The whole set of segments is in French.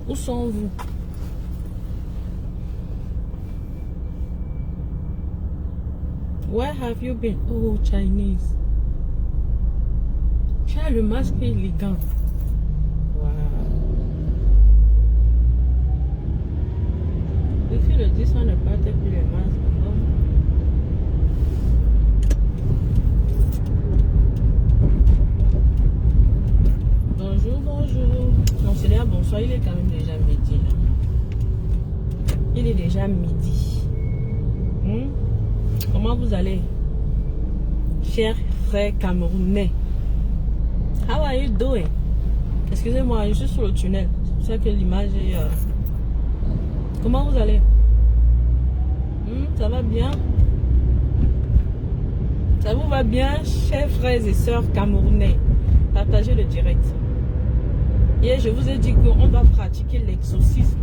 Où sont-vous? Where have you been? Oh, Chinese. Tu as le masque élégant. Wow. Ici, le 10, on ne porte plus le masque. Bonjour, bonjour. Non, c'est là, bonsoir. Il est quand même déjà midi. Là. Il est déjà midi. Comment vous allez, chers frères camerounais? How are you doing? Excusez-moi, je suis sur le tunnel. C'est pour ça que l'image est... Comment vous allez? Ça va bien? Ça vous va bien, chers frères et sœurs camerounais? Partagez le direct. Hier, je vous ai dit qu'on va pratiquer l'exorcisme.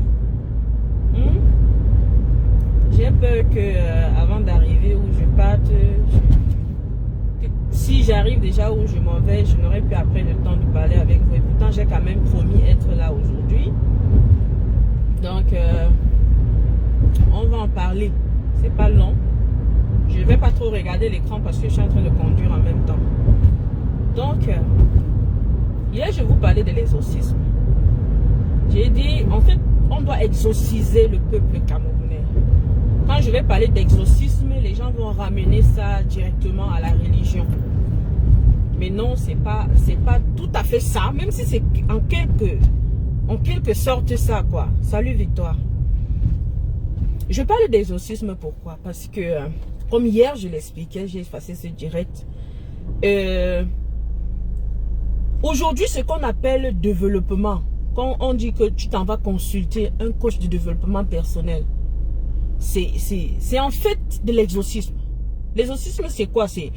J'ai peur que avant d'arriver où je parte, si j'arrive déjà où je m'en vais, je n'aurai plus après le temps de parler avec vous. Et pourtant, j'ai quand même promis être là aujourd'hui. Donc, on va en parler. C'est pas long. Je ne vais pas trop regarder l'écran parce que je suis en train de conduire en même temps. Donc, hier, je vous parlais de l'exorcisme. J'ai dit, en fait, on doit exorciser le peuple camerounais. Quand je vais parler d'exorcisme, les gens vont ramener ça directement à la religion. Mais non, c'est pas tout à fait ça, même si c'est en quelque sorte ça, quoi. Salut Victoire. Je parle d'exorcisme, pourquoi? Parce que, comme hier, je l'expliquais, j'ai effacé ce direct. Aujourd'hui, ce qu'on appelle développement, quand on dit que tu t'en vas consulter un coach de développement personnel, c'est en fait de l'exorcisme. L'exorcisme, c'est quoi? C'est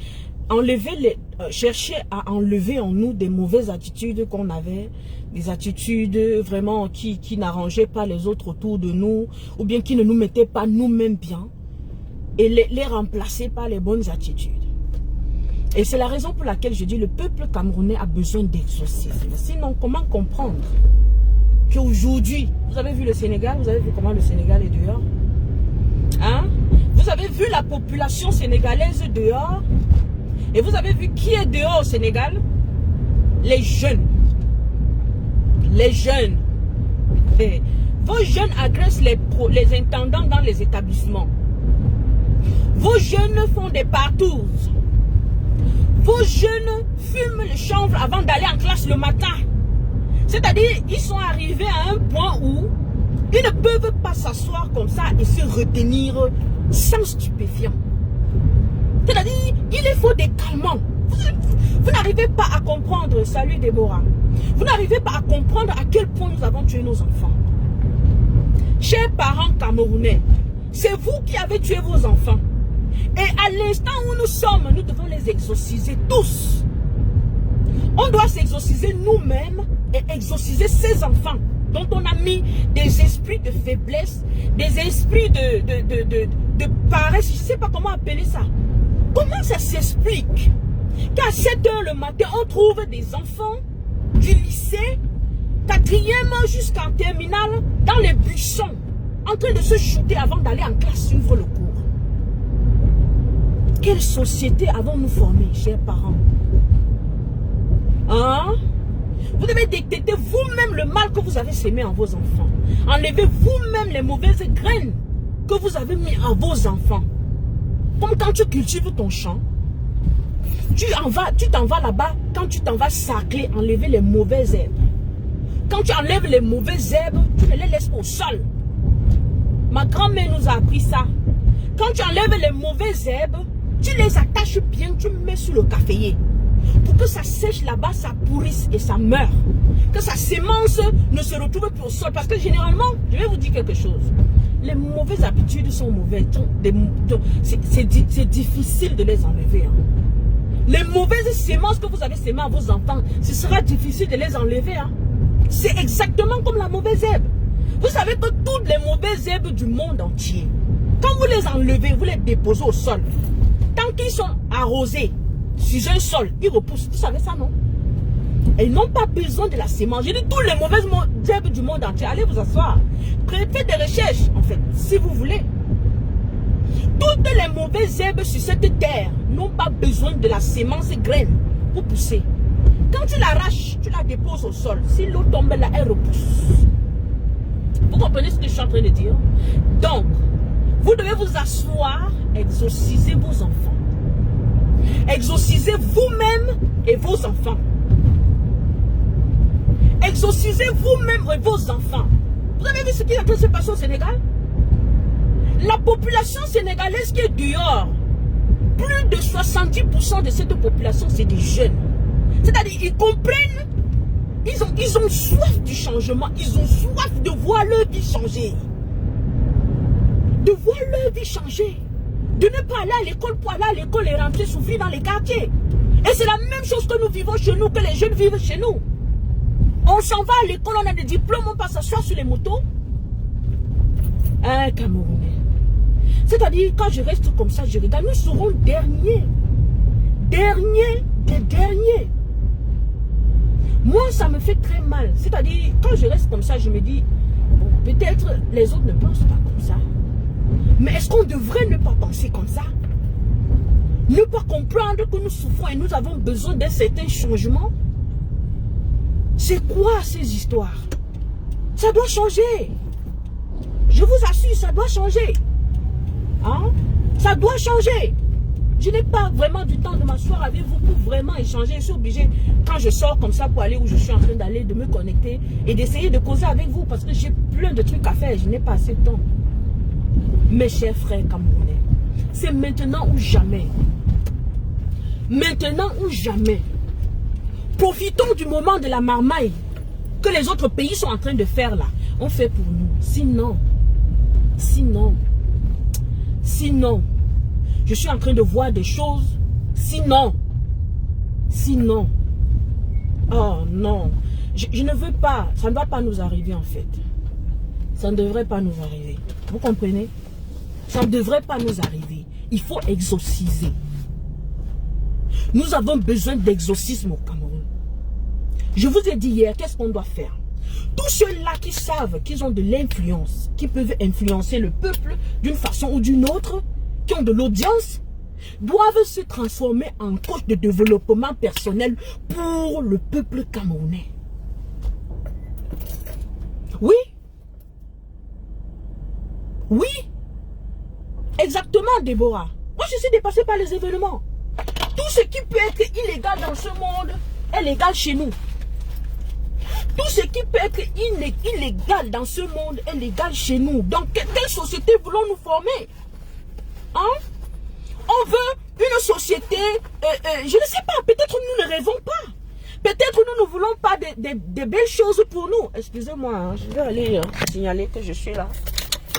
chercher à enlever en nous des mauvaises attitudes qu'on avait, des attitudes vraiment qui n'arrangeaient pas les autres autour de nous, ou bien qui ne nous mettaient pas nous-mêmes bien, et les remplacer par les bonnes attitudes. Et c'est la raison pour laquelle je dis le peuple camerounais a besoin d'exorcisme. Sinon, comment comprendre qu'aujourd'hui, vous avez vu le Sénégal, vous avez vu comment le Sénégal est dehors? Hein? Vous avez vu la population sénégalaise dehors? Et vous avez vu qui est dehors au Sénégal? Les jeunes. Les jeunes. Et vos jeunes agressent les intendants dans les établissements. Vos jeunes font des partous. Vos jeunes fument le chanvre avant d'aller en classe le matin. C'est-à-dire, ils sont arrivés à un point où ils ne peuvent pas s'asseoir comme ça et se retenir sans stupéfiant. C'est-à-dire, il les faut des calmants. Vous n'arrivez pas à comprendre, salut Déborah, vous n'arrivez pas à comprendre à quel point nous avons tué nos enfants. Chers parents camerounais, c'est vous qui avez tué vos enfants. Et à l'instant où nous sommes, nous devons les exorciser tous. On doit s'exorciser nous-mêmes et exorciser ces enfants dont on a mis des esprits de faiblesse, des esprits de paresse, je ne sais pas comment appeler ça. Comment ça s'explique qu'à 7 h le matin, on trouve des enfants du lycée, 4e jusqu'en terminale, dans les buissons, en train de se shooter avant d'aller en classe suivre le cours? Quelle société avons-nous formé, chers parents? Hein? Vous devez détecter vous-même le mal que vous avez sémé en vos enfants. Enlevez vous-même les mauvaises graines que vous avez mis à vos enfants. Comme quand tu cultives ton champ, tu t'en vas là-bas, quand tu t'en vas sacler, enlever les mauvaises herbes. Quand tu enlèves les mauvaises herbes, tu ne les laisses pas au sol. Ma grand-mère nous a appris ça. Quand tu enlèves les mauvaises herbes, tu les attaches bien, tu mets sur le caféier. Pour que ça sèche là-bas, ça pourrisse et ça meurt. Que sa sémence ne se retrouve plus au sol. Parce que généralement, je vais vous dire quelque chose. Les mauvaises habitudes sont mauvaises. C'est difficile de les enlever. Hein. Les mauvaises sémences que vous avez sémées à vos enfants, ce sera difficile de les enlever. Hein. C'est exactement comme la mauvaise herbe. Vous savez que toutes les mauvaises herbes du monde entier, quand vous les enlevez, vous les déposez au sol. Tant qu'ils sont arrosés sur un sol, ils repoussent. Vous savez ça, non? Et ils n'ont pas besoin de la sémence. Je dis tous les mauvaises herbes du monde entier. Allez vous asseoir. Faites des recherches, en fait, si vous voulez. Toutes les mauvaises herbes sur cette terre n'ont pas besoin de la sémence graine pour pousser. Quand tu l'arraches, tu la déposes au sol. Si l'eau tombe là, elle repousse. Vous comprenez ce que je suis en train de dire? Donc, vous devez vous asseoir, exorciser vos enfants. Exorcisez vous-même et vos enfants. Exorcisez vous-même et vos enfants. Vous avez vu ce qui est en train de se passer au Sénégal? La population sénégalaise qui est dehors, plus de 70% de cette population, c'est des jeunes. C'est-à-dire, ils comprennent, ils ont soif du changement, ils ont soif de voir leur vie changer. De voir leur vie changer. De ne pas aller à l'école pour aller à l'école et rentrer souffrir dans les quartiers. Et c'est la même chose que nous vivons chez nous, que les jeunes vivent chez nous. On s'en va à l'école, on a des diplômes, on passe s'asseoir sur les motos. Un Camerounais. C'est-à-dire, quand je reste comme ça, je regarde, nous serons derniers. Derniers des derniers. Moi, ça me fait très mal. C'est-à-dire, quand je reste comme ça, je me dis, bon, peut-être les autres ne pensent pas comme ça. Mais est-ce qu'on devrait ne pas penser comme ça? Ne pas comprendre que nous souffrons et nous avons besoin d'un certain changement? C'est quoi ces histoires? Ça doit changer. Je vous assure, ça doit changer. Hein? Ça doit changer. Je n'ai pas vraiment du temps de m'asseoir avec vous pour vraiment échanger. Je suis obligée, quand je sors comme ça pour aller où je suis en train d'aller, de me connecter et d'essayer de causer avec vous parce que j'ai plein de trucs à faire. Je n'ai pas assez de temps. Mes chers frères camerounais, c'est maintenant ou jamais. Maintenant ou jamais. Profitons du moment de la marmaille que les autres pays sont en train de faire là. On fait pour nous. Sinon, je suis en train de voir des choses. Sinon, oh non, je ne veux pas, ça ne va pas nous arriver en fait. Ça ne devrait pas nous arriver. Vous comprenez? Ça ne devrait pas nous arriver. Il faut exorciser. Nous avons besoin d'exorcisme au Cameroun. Je vous ai dit hier, qu'est-ce qu'on doit faire? Tous ceux-là qui savent qu'ils ont de l'influence, qui peuvent influencer le peuple d'une façon ou d'une autre, qui ont de l'audience, doivent se transformer en coach de développement personnel pour le peuple camerounais. Oui. Oui. Exactement, Déborah. Moi, je suis dépassée par les événements. Tout ce qui peut être illégal dans ce monde est légal chez nous. Tout ce qui peut être illégal dans ce monde est légal chez nous. Dans quelle société voulons-nous former? Hein? On veut une société, je ne sais pas, peut-être nous ne rêvons pas. Peut-être nous ne voulons pas de belles choses pour nous. Excusez-moi, hein, je vais aller signaler que je suis là.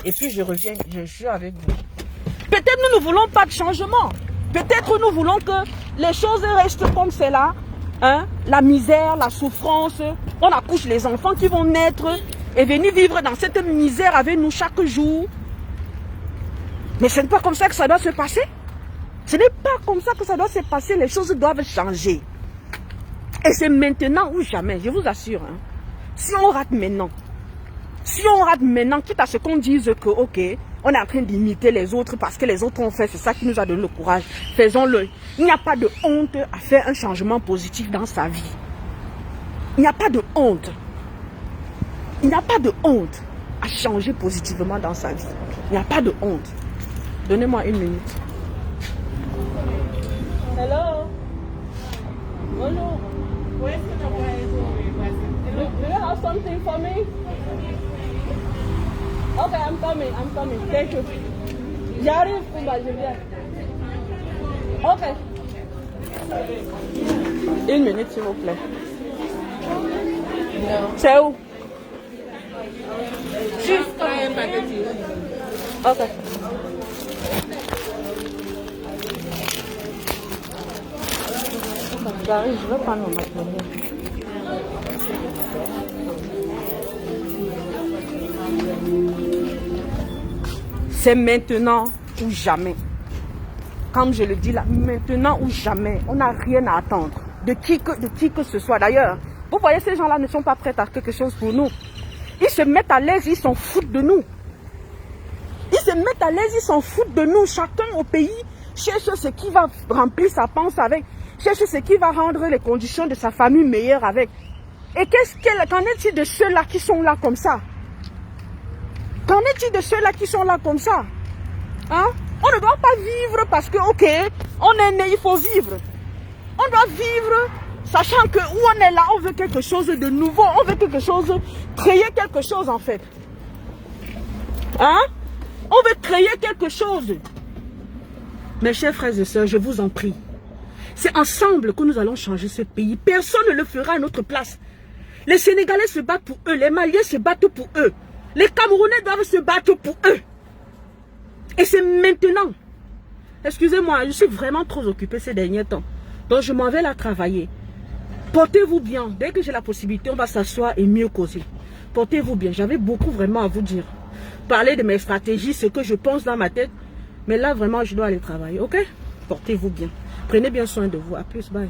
Et puis je reviens, je suis avec vous. Peut-être nous ne voulons pas de changement. Peut-être nous voulons que les choses restent comme c'est là. Hein? La misère, la souffrance. On accouche les enfants qui vont naître et venir vivre dans cette misère avec nous chaque jour. Mais ce n'est pas comme ça que ça doit se passer. Ce n'est pas comme ça que ça doit se passer. Les choses doivent changer. Et c'est maintenant ou jamais, je vous assure. Hein. Si on rate maintenant, quitte à ce qu'on dise que, ok, on est en train d'imiter les autres parce que les autres ont fait, c'est ça qui nous a donné le courage. Faisons-le. Il n'y a pas de honte à faire un changement positif dans sa vie. Il n'y a pas de honte. Il n'y a pas de honte à changer positivement dans sa vie. Il n'y a pas de honte. Donnez-moi une minute. Hello. Bonjour. Do you have something for me? Okay, I'm coming. Thank you. J'arrive, Kumba, je viens. Ok. Une minute, s'il vous plaît. C'est où? Juste un paquet. Ok. J'arrive, je vais prendre mon matériel. C'est maintenant ou jamais. Comme je le dis là, maintenant ou jamais. On n'a rien à attendre de qui que ce soit. D'ailleurs, Vous voyez, ces gens-là ne sont pas prêts à quelque chose pour nous. Ils se mettent à l'aise, ils s'en foutent de nous. Ils se mettent à l'aise, ils s'en foutent de nous. Chacun au pays cherche ce qui va remplir sa panse avec. Cherche ce qui va rendre les conditions de sa famille meilleures avec. Et qu'en est-il de ceux-là qui sont là comme ça? Qu'en est-il de ceux-là qui sont là comme ça? Hein? On ne doit pas vivre parce que, ok, on est né, il faut vivre. On doit vivre sachant que où on est là, on veut quelque chose de nouveau. On veut quelque chose, créer quelque chose en fait. Hein? On veut créer quelque chose. Mes chers frères et sœurs, je vous en prie. C'est ensemble que nous allons changer ce pays. Personne ne le fera à notre place. Les Sénégalais se battent pour eux. Les Maliens se battent pour eux. Les Camerounais doivent se battre pour eux. Et c'est maintenant. Excusez-moi, je suis vraiment trop occupée ces derniers temps. Donc je m'en vais là travailler. Portez-vous bien. Dès que j'ai la possibilité, on va s'asseoir et mieux causer. Portez-vous bien. J'avais beaucoup vraiment à vous dire. Parler de mes stratégies, ce que je pense dans ma tête. Mais là, vraiment, je dois aller travailler. Ok? Portez-vous bien. Prenez bien soin de vous. À plus. Bye.